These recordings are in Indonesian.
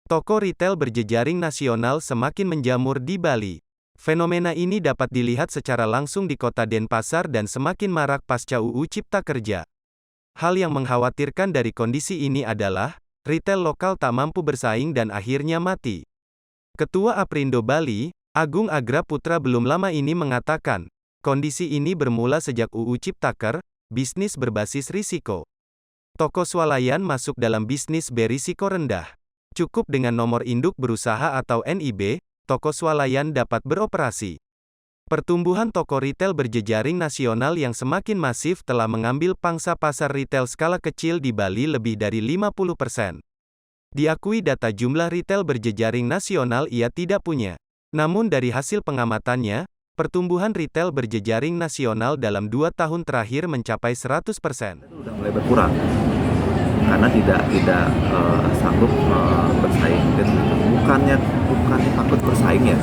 Toko retail berjejaring nasional semakin menjamur di Bali. Fenomena ini dapat dilihat secara langsung di kota Denpasar dan semakin marak pasca UU Cipta Kerja. Hal yang mengkhawatirkan dari kondisi ini adalah, retail lokal tak mampu bersaing dan akhirnya mati. Ketua Aprindo Bali, Agung Agra Putra belum lama ini mengatakan, kondisi ini bermula sejak UU Ciptaker, bisnis berbasis risiko. Toko swalayan masuk dalam bisnis berisiko rendah. Cukup dengan nomor induk berusaha atau NIB, toko swalayan dapat beroperasi. Pertumbuhan toko retail berjejaring nasional yang semakin masif telah mengambil pangsa pasar retail skala kecil di Bali lebih dari 50%. Diakui data jumlah retail berjejaring nasional ia tidak punya. Namun dari hasil pengamatannya, pertumbuhan retail berjejaring nasional dalam 2 tahun terakhir mencapai 100%. Itu sudah mulai berkurang, karena tidak sanggup bersaing. Dan bukannya takut bersaing ya,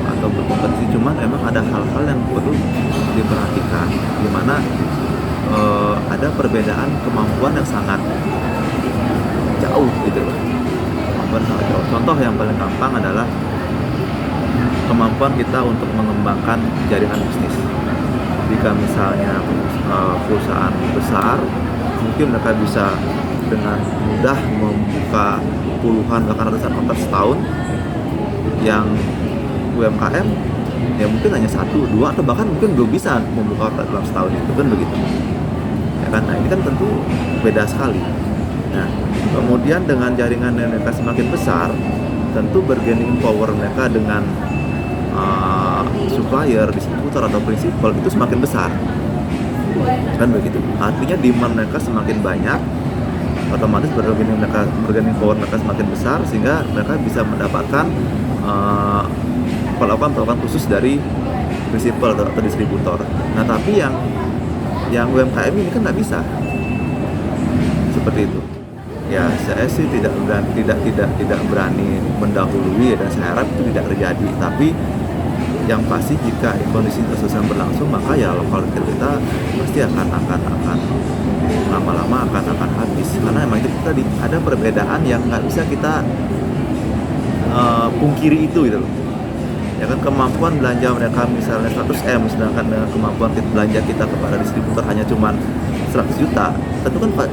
atau berkompetisi, cuman memang ada hal-hal yang perlu diperhatikan, di mana ada perbedaan kemampuan yang sangat jauh gitu loh. Kemampuan sangat jauh. Contoh yang paling gampang adalah kemampuan kita untuk mengembangkan jaringan bisnis. Jika misalnya perusahaan besar, mungkin mereka bisa dengan mudah membuka puluhan bahkan ratusan kontak setahun. Yang UMKM ya mungkin hanya 1, 2 atau bahkan mungkin belum bisa membuka dalam setahun, itu kan begitu ya kan. Nah ini kan tentu beda sekali. Nah kemudian dengan jaringan yang mereka semakin besar, tentu bargaining power mereka dengan supplier, distributor atau prinsipal itu semakin besar kan begitu. Artinya demand mereka semakin banyak, otomatis bargaining power mereka semakin besar, sehingga mereka bisa mendapatkan perlakuan khusus dari prinsipal atau distributor. Nah tapi yang UMKM ini kan nggak bisa seperti itu. Ya saya sih tidak berani mendahului, dan saya harap itu tidak terjadi. Tapi yang pasti jika kondisi terus berlangsung, maka ya lokal retail kita pasti akan lama-lama akan habis. Karena memang itu tadi ada perbedaan yang nggak bisa kita pungkiri itu gitu loh. Ya kan, kemampuan belanja mereka misalnya 100M, sedangkan dengan kemampuan belanja kita kepada distributor hanya cuma 100 juta, tentu kan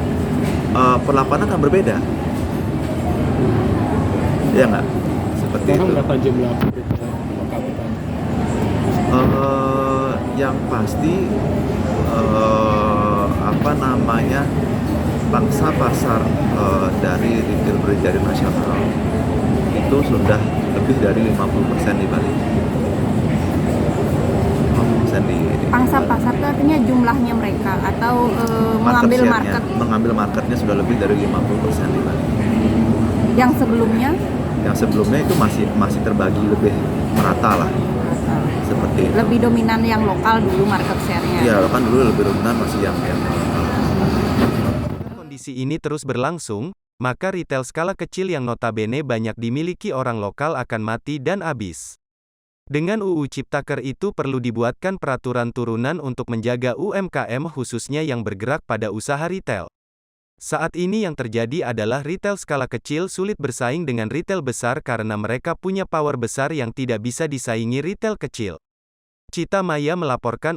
perlakuan akan berbeda. Ya nggak? Seperti itu. Berapa jumlah yang pasti pangsa pasar dari retail berjejaring nasional itu sudah lebih dari 50% di Bali. 50% di pangsa pasar itu artinya jumlahnya mereka atau mengambil market? Mengambil marketnya sudah lebih dari 50% di Bali. Yang sebelumnya? Yang sebelumnya itu masih terbagi lebih merata lah. Seperti itu. Lebih dominan yang lokal dulu market share-nya? Iya, kan dulu lebih dominan masih yang Kondisi ini terus berlangsung, maka retail skala kecil yang notabene banyak dimiliki orang lokal akan mati dan habis. Dengan UU Ciptaker itu perlu dibuatkan peraturan turunan untuk menjaga UMKM khususnya yang bergerak pada usaha retail. Saat ini yang terjadi adalah retail skala kecil sulit bersaing dengan retail besar karena mereka punya power besar yang tidak bisa disaingi retail kecil. Cita Maya melaporkan